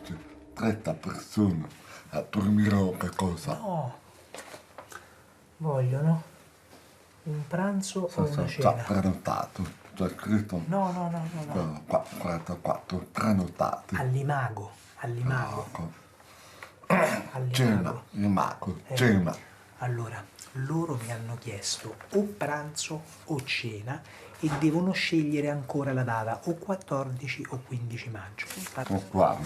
C'è 30 persone a dormire o che cosa? No, vogliono un pranzo o una Già cena. prenotato, c'è scritto No. 44 prenotati. All'Imago. Cena, Imago, cena. Allora, loro mi hanno chiesto o pranzo o cena e devono scegliere ancora la data, o 14 o 15 maggio. O qua.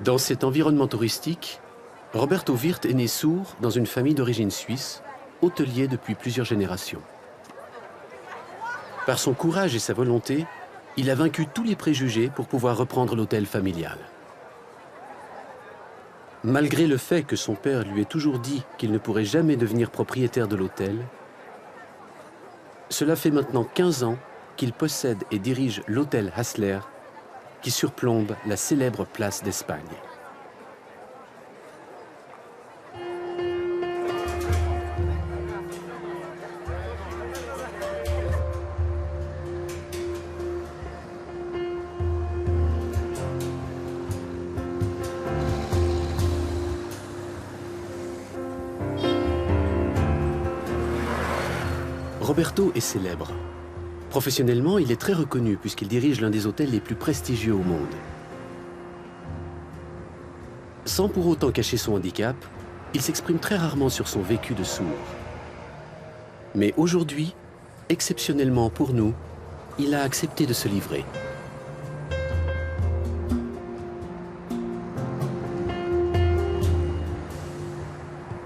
Dans cet environnement touristique, Roberto Wirth est né sourd dans une famille d'origine suisse, hôtelier depuis plusieurs générations. Par son courage et sa volonté, il a vaincu tous les préjugés pour pouvoir reprendre l'hôtel familial. Malgré le fait que son père lui ait toujours dit qu'il ne pourrait jamais devenir propriétaire de l'hôtel, cela fait maintenant 15 ans qu'il possède et dirige l'hôtel Hassler, qui surplombe la célèbre place d'Espagne. Roberto est célèbre. Professionnellement, il est très reconnu puisqu'il dirige l'un des hôtels les plus prestigieux au monde. Sans pour autant cacher son handicap, il s'exprime très rarement sur son vécu de sourd. Mais aujourd'hui, exceptionnellement pour nous, il a accepté de se livrer.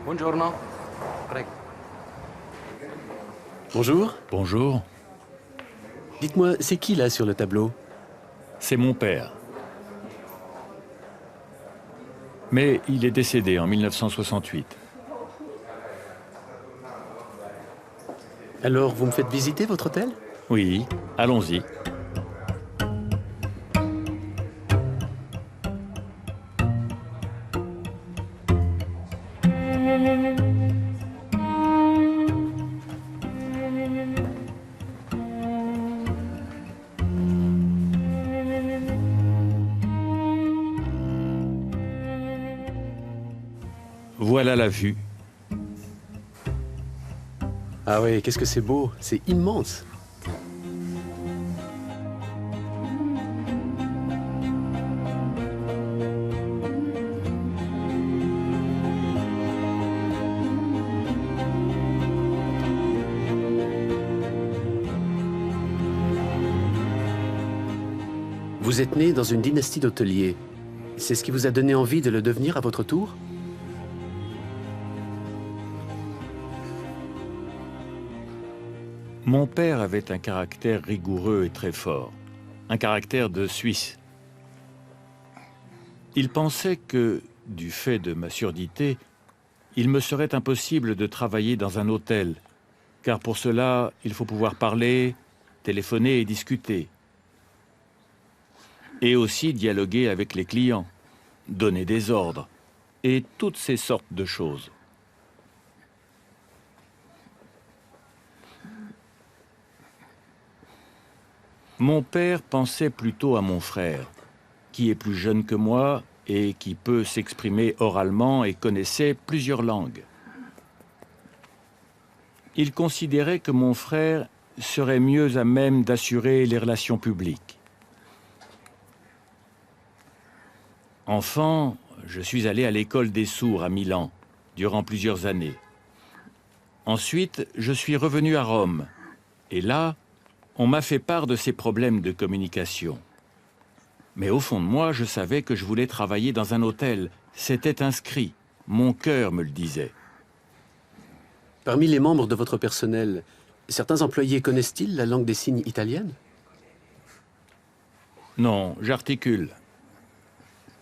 Buongiorno. Prego. Bonjour. Bonjour, Dites-moi, c'est qui là sur le tableau? c'est mon père. Mais il est décédé en 1968. Alors, vous me faites visiter votre hôtel? Oui, allons-y. Voilà la vue. Ah oui, qu'est-ce que c'est beau, c'est immense. Vous êtes né dans une dynastie d'hôteliers. C'est ce qui vous a donné envie de le devenir à votre tour? Mon père avait un caractère rigoureux et très fort, un caractère de Suisse. Il pensait que, du fait de ma surdité, il me serait impossible de travailler dans un hôtel, car pour cela, il faut pouvoir parler, téléphoner et discuter. Et aussi dialoguer avec les clients, donner des ordres, et toutes ces sortes de choses. Mon père pensait plutôt à mon frère, qui est plus jeune que moi et qui peut s'exprimer oralement et connaissait plusieurs langues. Il considérait que mon frère serait mieux à même d'assurer les relations publiques. Enfant, je suis allé à l'école des sourds à Milan durant plusieurs années. Ensuite, je suis revenu à Rome. Et là, on m'a fait part de ces problèmes de communication. Mais au fond de moi, je savais que je voulais travailler dans un hôtel. C'était inscrit. Mon cœur me le disait. Parmi les membres de votre personnel, certains employés connaissent-ils la langue des signes italienne? Non, j'articule.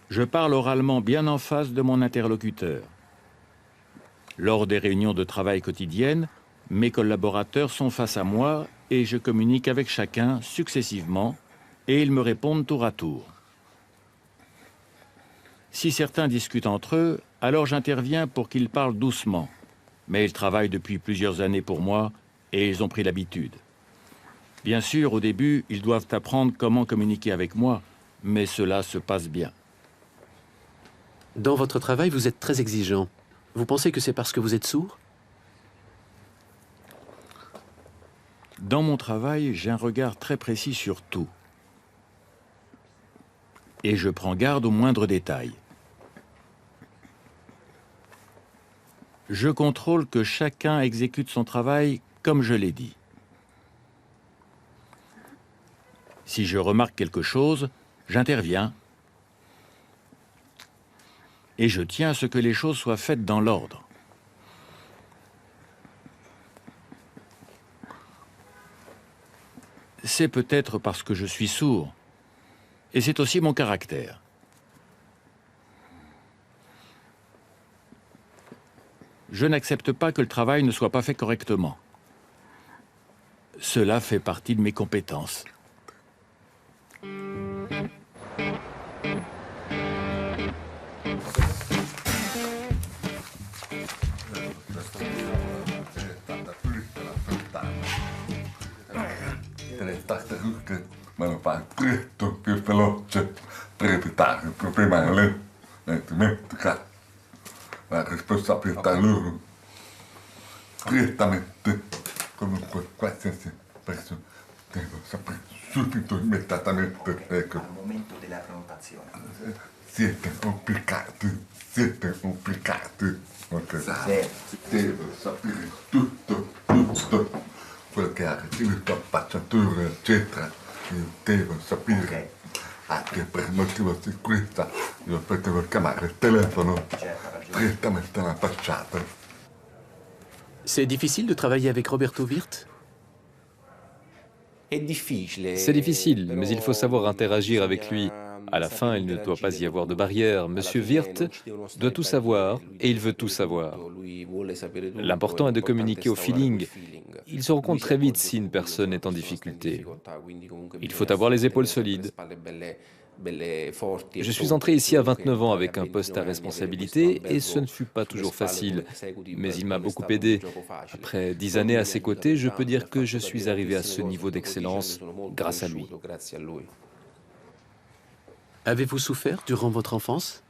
Je parle oralement bien en face de mon interlocuteur. Lors des réunions de travail quotidiennes, mes collaborateurs sont face à moi et je communique avec chacun successivement et ils me répondent tour à tour. Si certains discutent entre eux, alors j'interviens pour qu'ils parlent doucement. Mais ils travaillent depuis plusieurs années pour moi et ils ont pris l'habitude. Bien sûr, au début, ils doivent apprendre comment communiquer avec moi, mais cela se passe bien. Dans votre travail, vous êtes très exigeant. Vous pensez que c'est parce que vous êtes sourd? Dans mon travail, j'ai un regard très précis sur tout. Et je prends garde aux moindres détails. Je contrôle que chacun exécute son travail comme je l'ai dit. Si je remarque quelque chose, j'interviens. Et je tiens à ce que les choses soient faites dans l'ordre. C'est peut-être parce que je suis sourd. Et c'est aussi mon caractère. Je n'accepte pas que le travail ne soit pas fait correctement. Cela fait partie de mes compétences. Ma lo fa presto, più veloce, trepidare, prima lì, dimentica la responsabilità loro. Prettamente, comunque qualsiasi persona deve sapere subito, immediatamente, ecco. Al momento della prenotazione. Siete obbligati, ok? Devo sapere tutto, quello che ha ricevuto appacciatura, eccetera. Io devo sapere, anche per motivo di sicurezza, io potevo chiamare il telefono direttamente alla facciata. C'est difficile de travailler avec Roberto Wirth? C'est difficile, mais il faut savoir interagir avec lui. À la fin, il ne doit pas y avoir de barrière. Monsieur Wirth doit tout savoir et il veut tout savoir. L'important est de communiquer au feeling. Il se rend compte très vite si une personne est en difficulté. Il faut avoir les épaules solides. Je suis entré ici à 29 ans avec un poste à responsabilité et ce ne fut pas toujours facile, mais il m'a beaucoup aidé. Après 10 années à ses côtés, je peux dire que je suis arrivé à ce niveau d'excellence grâce à lui. Avez-vous souffert durant votre enfance?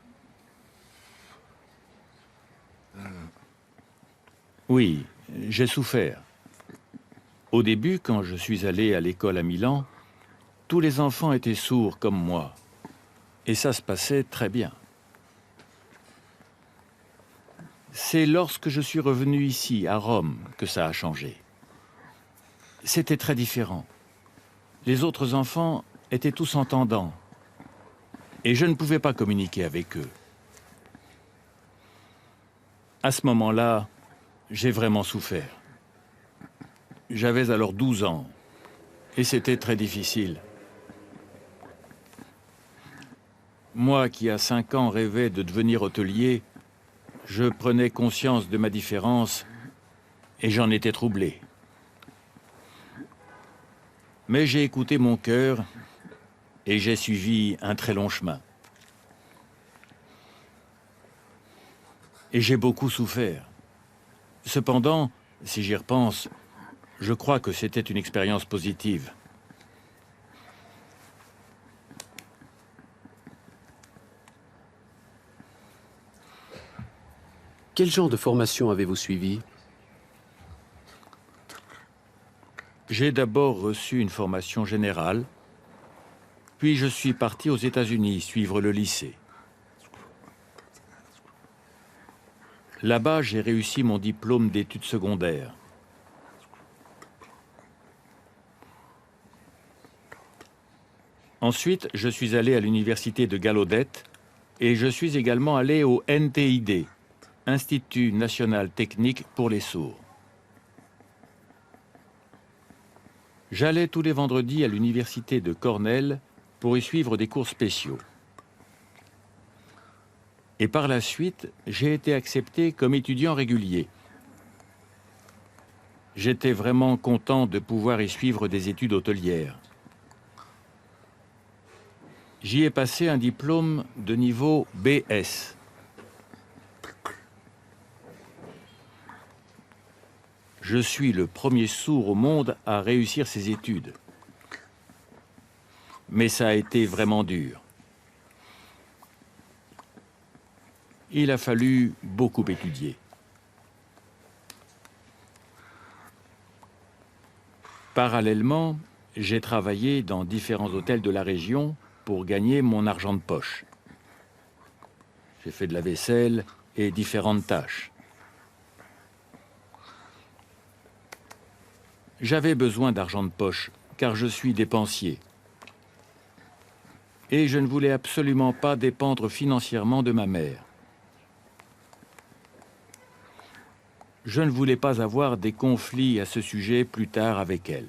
Oui, j'ai souffert. Au début, quand je suis allé à l'école à Milan, tous les enfants étaient sourds comme moi. Et ça se passait très bien. C'est lorsque je suis revenu ici, à Rome, que ça a changé. C'était très différent. Les autres enfants étaient tous entendants. Et je ne pouvais pas communiquer avec eux. À ce moment-là, j'ai vraiment souffert. J'avais alors 12 ans. Et c'était très difficile. Moi qui, à 5 ans, rêvais de devenir hôtelier, je prenais conscience de ma différence et j'en étais troublé. Mais j'ai écouté mon cœur et j'ai suivi un très long chemin. Et j'ai beaucoup souffert. Cependant, si j'y repense, je crois que c'était une expérience positive. Quel genre de formation avez-vous suivi? J'ai d'abord reçu une formation générale, puis je suis parti aux États-Unis suivre le lycée. Là-bas, j'ai réussi mon diplôme d'études secondaires. Ensuite, je suis allé à l'université de Gallaudet et je suis également allé au NTID, Institut national technique pour les sourds. J'allais tous les vendredis à l'université de Cornell pour y suivre des cours spéciaux. Et par la suite, j'ai été accepté comme étudiant régulier. J'étais vraiment content de pouvoir y suivre des études hôtelières. J'y ai passé un diplôme de niveau BS. Je suis le premier sourd au monde à réussir ces études. Mais ça a été vraiment dur. Il a fallu beaucoup étudier. Parallèlement, j'ai travaillé dans différents hôtels de la région pour gagner mon argent de poche. J'ai fait de la vaisselle et différentes tâches. J'avais besoin d'argent de poche car je suis dépensier. Et je ne voulais absolument pas dépendre financièrement de ma mère. Je ne voulais pas avoir des conflits à ce sujet plus tard avec elle.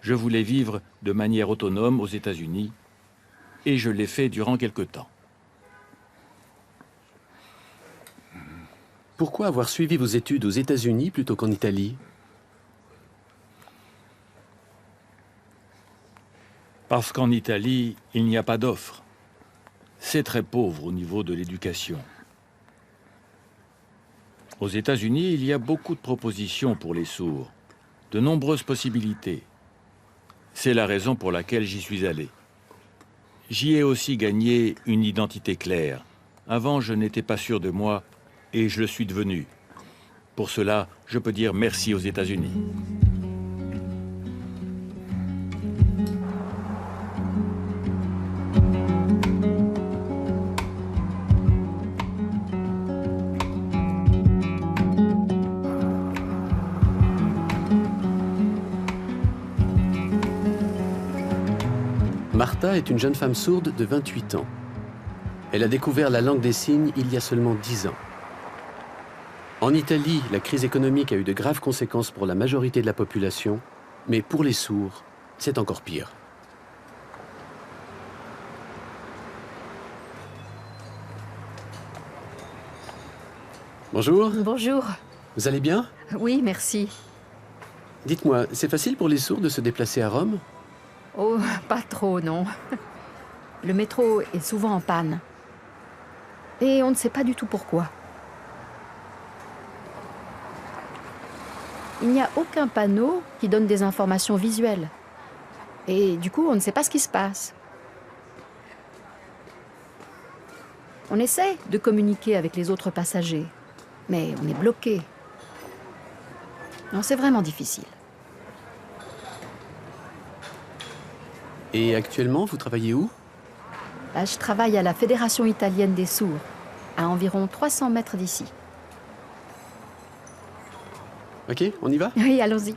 Je voulais vivre de manière autonome aux États-Unis et je l'ai fait durant quelque temps. Pourquoi avoir suivi vos études aux États-Unis plutôt qu'en Italie? Parce qu'en Italie, il n'y a pas d'offre. C'est très pauvre au niveau de l'éducation. Aux États-Unis, il y a beaucoup de propositions pour les sourds, de nombreuses possibilités. C'est la raison pour laquelle j'y suis allé. J'y ai aussi gagné une identité claire. Avant, je n'étais pas sûr de moi et je le suis devenu. Pour cela, je peux dire merci aux États-Unis. Marta est une jeune femme sourde de 28 ans. Elle a découvert la langue des signes il y a seulement 10 ans. En Italie, la crise économique a eu de graves conséquences pour la majorité de la population, mais pour les sourds, c'est encore pire. Bonjour, Bonjour. vous allez bien? Oui, merci. Dites-moi, c'est facile pour les sourds de se déplacer à Rome? Oh, pas trop, non. Le métro est souvent en panne. Et on ne sait pas du tout pourquoi. Il n'y a aucun panneau qui donne des informations visuelles. Et du coup, on ne sait pas ce qui se passe. On essaie de communiquer avec les autres passagers, mais on est bloqué. Non, c'est vraiment difficile. Et actuellement, vous travaillez où? Là, je travaille à la Fédération italienne des sourds, à environ 300 mètres d'ici. Ok, on y va? Oui, allons-y.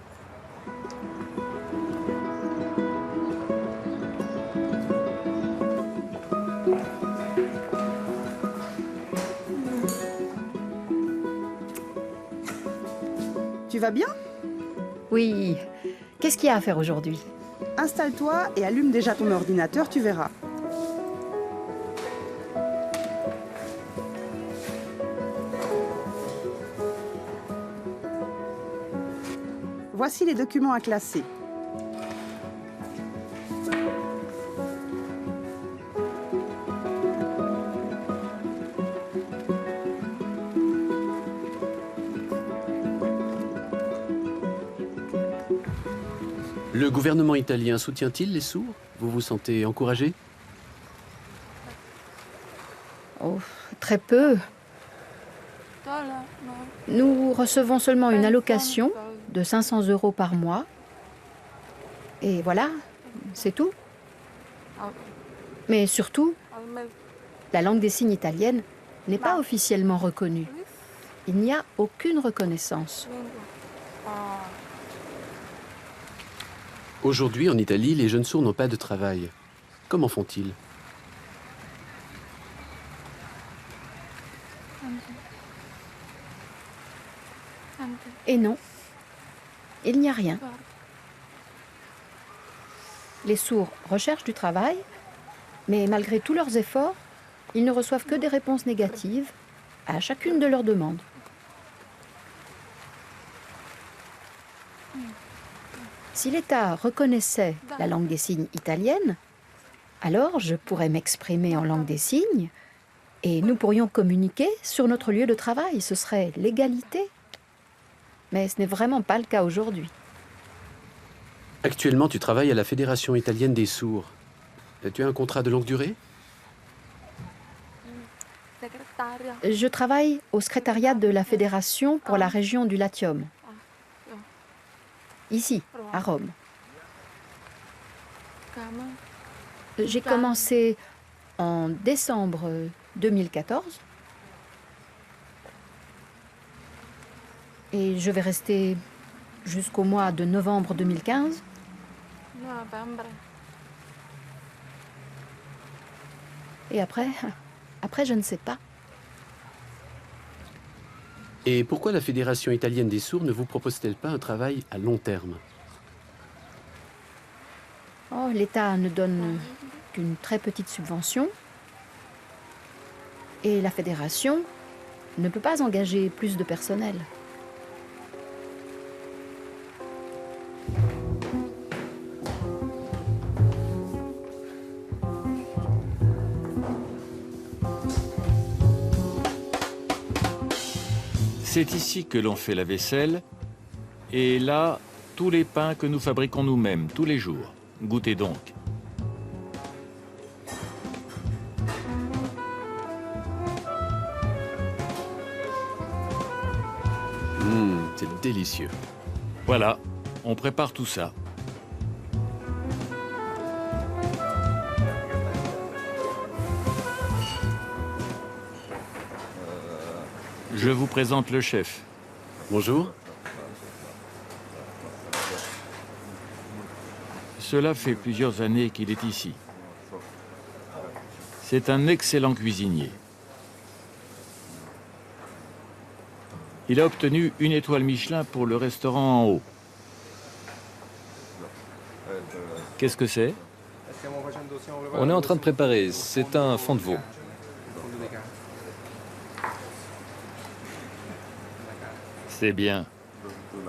Tu vas bien? Oui. Qu'est-ce qu'il y a à faire aujourd'hui? Installe-toi et allume déjà ton ordinateur, tu verras. Voici les documents à classer. Le gouvernement italien soutient-il les sourds? Vous vous sentez encouragé? Oh, très peu. Nous recevons seulement une allocation de 500 € par mois. Et voilà, c'est tout. Mais surtout, la langue des signes italienne n'est pas officiellement reconnue. Il n'y a aucune reconnaissance. Aujourd'hui, en Italie, les jeunes sourds n'ont pas de travail. Comment font-ils? Et non, il n'y a rien. Les sourds recherchent du travail, mais malgré tous leurs efforts, ils ne reçoivent que des réponses négatives à chacune de leurs demandes. Si l'État reconnaissait la langue des signes italienne, alors je pourrais m'exprimer en langue des signes et nous pourrions communiquer sur notre lieu de travail. Ce serait l'égalité. Mais ce n'est vraiment pas le cas aujourd'hui. Actuellement, tu travailles à la Fédération italienne des sourds. Tu as un contrat de longue durée? Je travaille au secrétariat de la Fédération pour la région du Latium, ici, à Rome. J'ai commencé en décembre 2014 et je vais rester jusqu'au mois de novembre 2015. Et après, je ne sais pas. Et pourquoi la Fédération italienne des sourds ne vous propose-t-elle pas un travail à long terme? Oh, l'État ne donne qu'une très petite subvention et la fédération ne peut pas engager plus de personnel. C'est ici que l'on fait la vaisselle, et là, tous les pains que nous fabriquons nous-mêmes, tous les jours. Goûtez donc. C'est délicieux. Voilà, on prépare tout ça. Je vous présente le chef. Bonjour. Cela fait plusieurs années qu'il est ici. C'est un excellent cuisinier. Il a obtenu une étoile Michelin pour le restaurant en haut. Qu'est-ce que c'est? On est en train de préparer, c'est un fond de veau. C'est bien.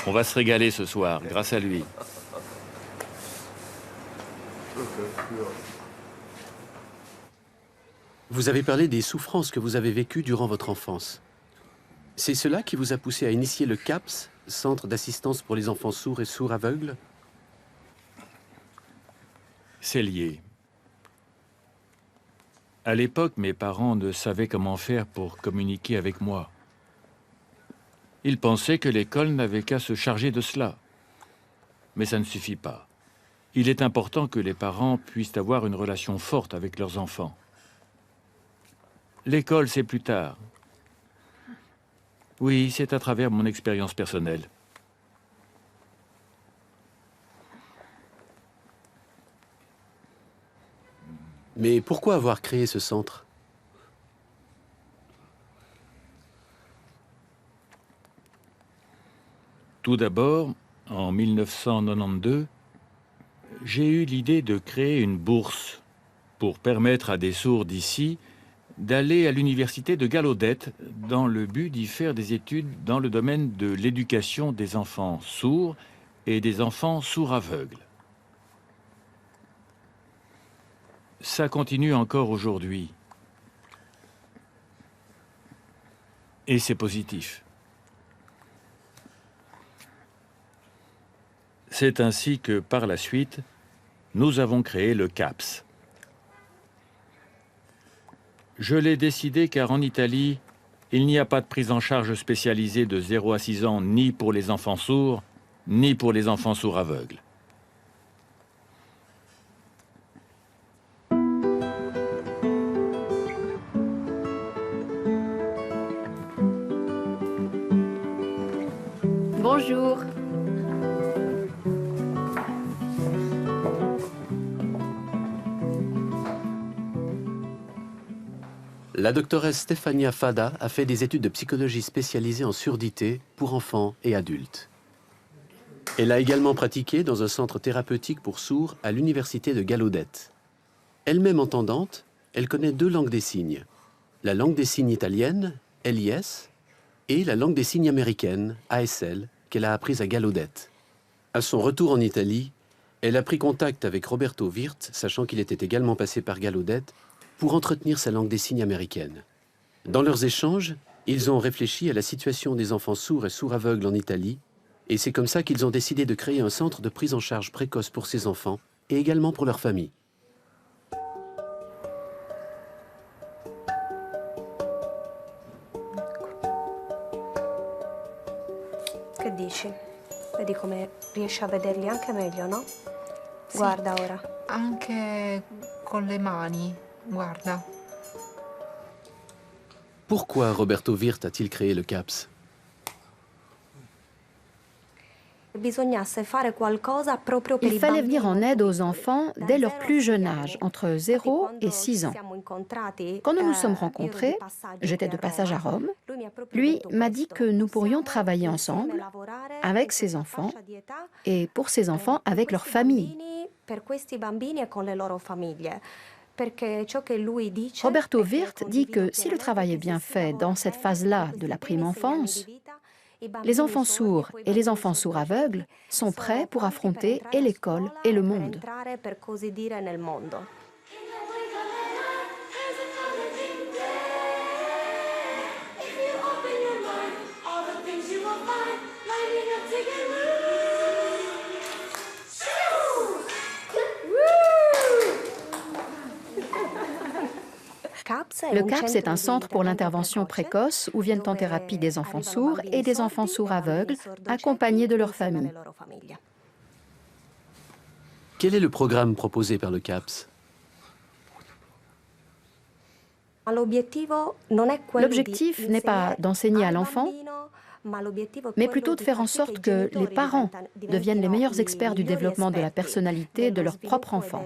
On va se régaler ce soir, grâce à lui. Vous avez parlé des souffrances que vous avez vécues durant votre enfance. C'est cela qui vous a poussé à initier le CAPS, Centre d'assistance pour les enfants sourds et sourds aveugles? C'est lié. À l'époque, mes parents ne savaient comment faire pour communiquer avec moi. Ils pensaient que l'école n'avait qu'à se charger de cela. Mais ça ne suffit pas. Il est important que les parents puissent avoir une relation forte avec leurs enfants. L'école, c'est plus tard. Oui, c'est à travers mon expérience personnelle. Mais pourquoi avoir créé ce centre? Tout d'abord, en 1992, j'ai eu l'idée de créer une bourse pour permettre à des sourds d'ici d'aller à l'université de Gallaudet dans le but d'y faire des études dans le domaine de l'éducation des enfants sourds et des enfants sourds aveugles. Ça continue encore aujourd'hui. Et c'est positif. C'est ainsi que, par la suite, nous avons créé le CAPS. Je l'ai décidé car en Italie, Il n'y a pas de prise en charge spécialisée de 0 à 6 ans ni pour les enfants sourds, ni pour les enfants sourds aveugles. Bonjour. La doctoresse Stefania Fada a fait des études de psychologie spécialisées en surdité pour enfants et adultes. Elle a également pratiqué dans un centre thérapeutique pour sourds à l'université de Gallaudet. Elle-même entendante, elle connaît 2 langues des signes. La langue des signes italienne, LIS, et la langue des signes américaine, ASL, qu'elle a apprise à Gallaudet. À son retour en Italie, elle a pris contact avec Roberto Wirth, sachant qu'il était également passé par Gallaudet, pour entretenir sa langue des signes américaine. Dans leurs échanges, ils ont réfléchi à la situation des enfants sourds et sourds-aveugles en Italie, et c'est comme ça qu'ils ont décidé de créer un centre de prise en charge précoce pour ces enfants, et également pour leur famille. Che dici? Vedi come riesci a vederli anche meglio, no? Sì. Guarda ora. Anche con le mani. Guarda. Pourquoi Roberto Wirth a-t-il créé le CAPS? Il fallait venir en aide aux enfants dès leur plus jeune âge, entre 0 et 6 ans. Quand nous nous sommes rencontrés, j'étais de passage à Rome, lui m'a dit que nous pourrions travailler ensemble avec ses enfants et pour ces enfants avec leur famille. Roberto Wirth dit que si le travail est bien fait dans cette phase-là de la prime enfance, les enfants sourds et les enfants sourds aveugles sont prêts pour affronter et l'école et le monde. Le CAPS est un centre pour l'intervention précoce où viennent en thérapie des enfants sourds et des enfants sourds aveugles, accompagnés de leur famille. Quel est le programme proposé par le CAPS? L'objectif n'est pas d'enseigner à l'enfant, mais plutôt de faire en sorte que les parents deviennent les meilleurs experts du développement de la personnalité de leur propre enfant.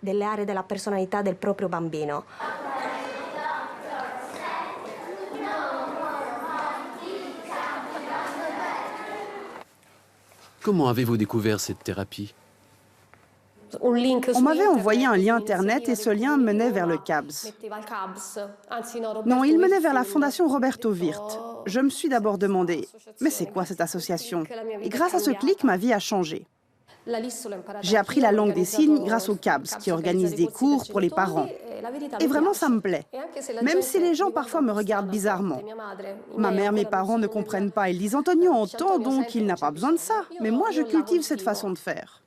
Delle aree della personalità del proprio bambino. Comment avez-vous découvert cette thérapie? On m'avait envoyé un lien internet et ce lien menait vers le CAPS. Non, il menait vers la fondation Roberto Wirth. Je me suis d'abord demandé, mais c'est quoi cette association? Et grâce à ce clic, ma vie a changé. J'ai appris la langue des signes grâce au CAPS, qui organise des cours pour les parents. Et vraiment, ça me plaît. Même si les gens parfois me regardent bizarrement. Ma mère, mes parents ne comprennent pas. Ils disent « Antonio entend, donc il n'a pas besoin de ça. » Mais moi, je cultive cette façon de faire.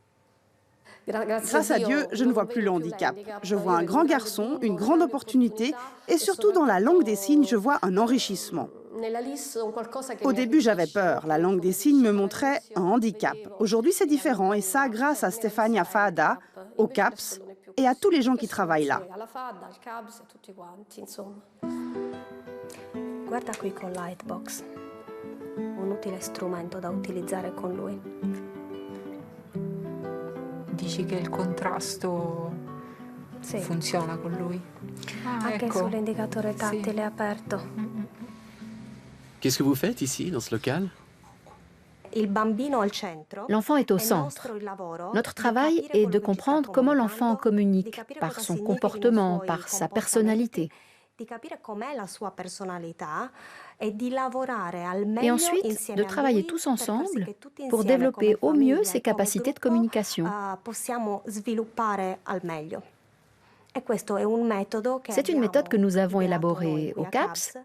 Grâce à Dieu, je ne vois plus le handicap. Je vois un grand garçon, une grande opportunité, et surtout dans la langue des signes, je vois un enrichissement. Au début, j'avais peur. La langue des signes me montrait un handicap. Aujourd'hui, c'est différent, et ça grâce à Stefania Fada, au CAPS, et à tous les gens qui travaillent là. Guarda qui con Lightbox. Un utile strumento da utilizzare con lui. Dici che il contrasto funziona con lui? Anche ecco. sull'indicatore tattile aperto. Qu'est-ce que vous faites ici, dans ce local? L'enfant est au centre. Notre travail est de comprendre comment l'enfant communique, par son comportement, par sa personnalité. Et ensuite, de travailler tous ensemble pour développer au mieux ses capacités de communication. C'est une méthode que nous avons élaborée au CAPS,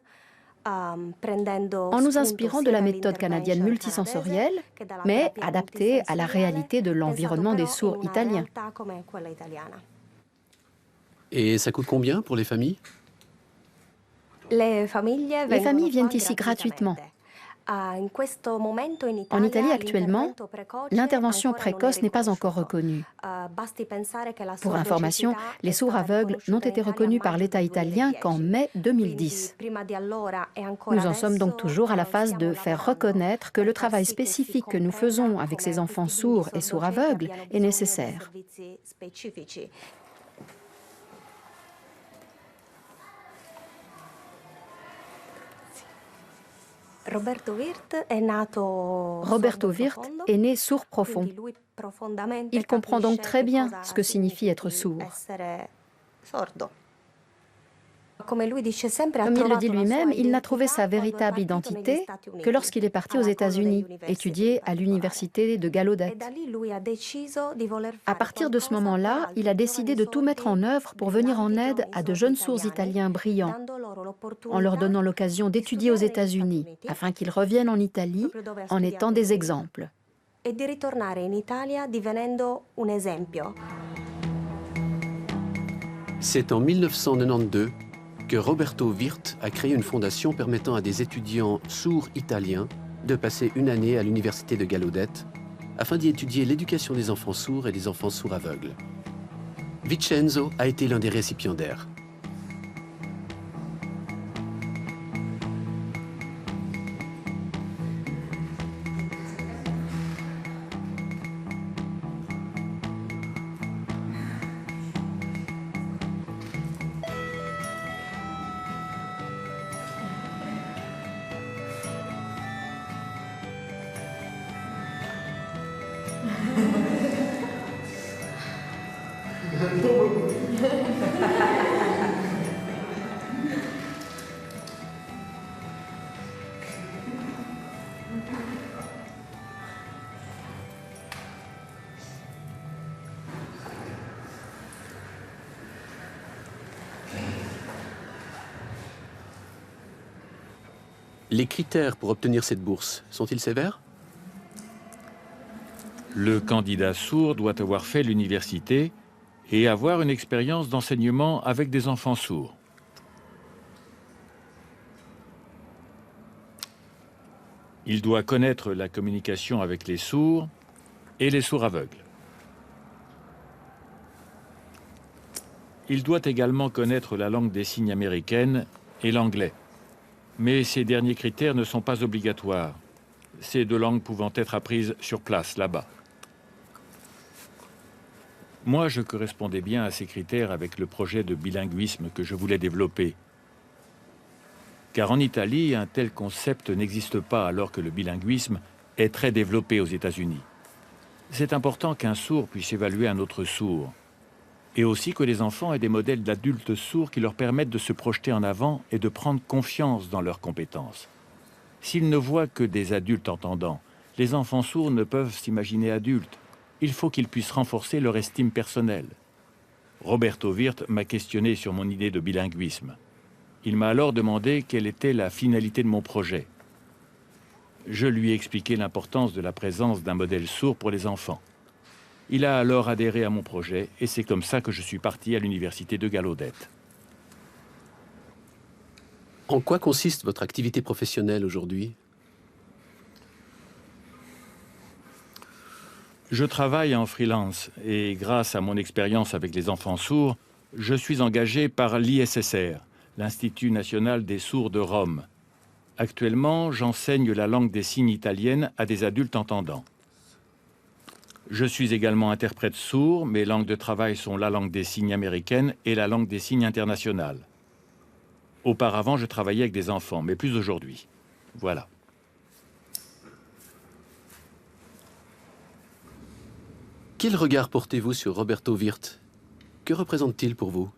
en nous inspirant de la méthode canadienne multisensorielle, mais adaptée à la réalité de l'environnement des sourds italiens. Et ça coûte combien pour les familles? Les familles viennent ici gratuitement. En Italie, actuellement, l'intervention précoce n'est pas encore reconnue. Pour information, les sourds aveugles n'ont été reconnus par l'État italien qu'en mai 2010. Nous en sommes donc toujours à la phase de faire reconnaître que le travail spécifique que nous faisons avec ces enfants sourds et sourds aveugles est nécessaire. Roberto Wirth est né sourd profond. Il comprend donc très bien ce que signifie être sourd. Comme il le dit lui-même, il n'a trouvé sa véritable identité que lorsqu'il est parti aux États-Unis, étudier à l'université de Gallaudet. À partir de ce moment-là, il a décidé de tout mettre en œuvre pour venir en aide à de jeunes sourds italiens brillants, en leur donnant l'occasion d'étudier aux États-Unis, afin qu'ils reviennent en Italie en étant des exemples. C'est en 1992 que Roberto Wirth a créé une fondation permettant à des étudiants sourds italiens de passer une année à l'université de Gallaudet afin d'y étudier l'éducation des enfants sourds et des enfants sourds aveugles. Vincenzo a été l'un des récipiendaires. Les critères pour obtenir cette bourse sont-ils sévères? Le candidat sourd doit avoir fait l'université et avoir une expérience d'enseignement avec des enfants sourds. Il doit connaître la communication avec les sourds et les sourds aveugles. Il doit également connaître la langue des signes américaine et l'anglais. Mais ces derniers critères ne sont pas obligatoires, ces deux langues pouvant être apprises sur place, là-bas. Moi, je correspondais bien à ces critères avec le projet de bilinguisme que je voulais développer. Car en Italie, un tel concept n'existe pas alors que le bilinguisme est très développé aux États-Unis. C'est important qu'un sourd puisse évaluer un autre sourd. Et aussi que les enfants aient des modèles d'adultes sourds qui leur permettent de se projeter en avant et de prendre confiance dans leurs compétences. S'ils ne voient que des adultes entendants, les enfants sourds ne peuvent s'imaginer adultes. Il faut qu'ils puissent renforcer leur estime personnelle. Roberto Wirth m'a questionné sur mon idée de bilinguisme. Il m'a alors demandé quelle était la finalité de mon projet. Je lui ai expliqué l'importance de la présence d'un modèle sourd pour les enfants. Il a alors adhéré à mon projet et c'est comme ça que je suis parti à l'université de Gallaudet. En quoi consiste votre activité professionnelle aujourd'hui? Je travaille en freelance et grâce à mon expérience avec les enfants sourds, je suis engagé par l'ISSR, l'Institut national des sourds de Rome. Actuellement, j'enseigne la langue des signes italienne à des adultes entendants. Je suis également interprète sourd. Mes langues de travail sont la langue des signes américaine et la langue des signes internationale. Auparavant, je travaillais avec des enfants, mais plus aujourd'hui. Voilà. Quel regard portez-vous sur Roberto Wirth? Que représente-t-il pour vous?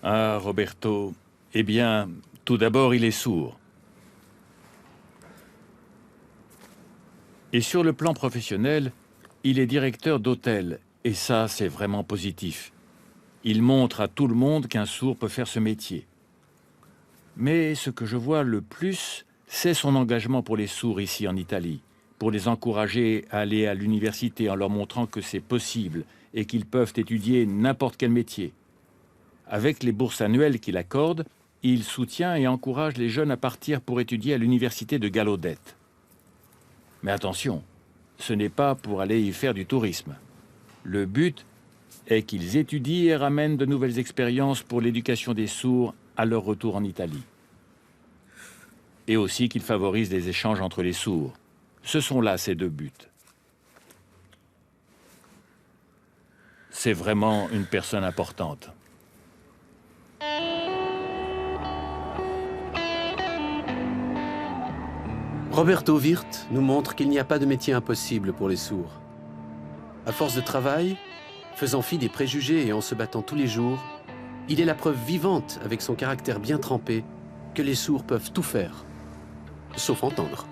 Ah, Roberto, eh bien, tout d'abord, il est sourd. Et sur le plan professionnel, il est directeur d'hôtel, et ça, c'est vraiment positif. Il montre à tout le monde qu'un sourd peut faire ce métier. Mais ce que je vois le plus, c'est son engagement pour les sourds ici en Italie, pour les encourager à aller à l'université en leur montrant que c'est possible et qu'ils peuvent étudier n'importe quel métier. Avec les bourses annuelles qu'il accorde, il soutient et encourage les jeunes à partir pour étudier à l'université de Gallaudet. Mais attention, ce n'est pas pour aller y faire du tourisme. Le but est qu'ils étudient et ramènent de nouvelles expériences pour l'éducation des sourds à leur retour en Italie. Et aussi qu'ils favorisent les échanges entre les sourds. Ce sont là ces deux buts. C'est vraiment une personne importante. Roberto Wirth nous montre qu'il n'y a pas de métier impossible pour les sourds. À force de travail, faisant fi des préjugés et en se battant tous les jours, il est la preuve vivante, avec son caractère bien trempé, que les sourds peuvent tout faire, sauf entendre.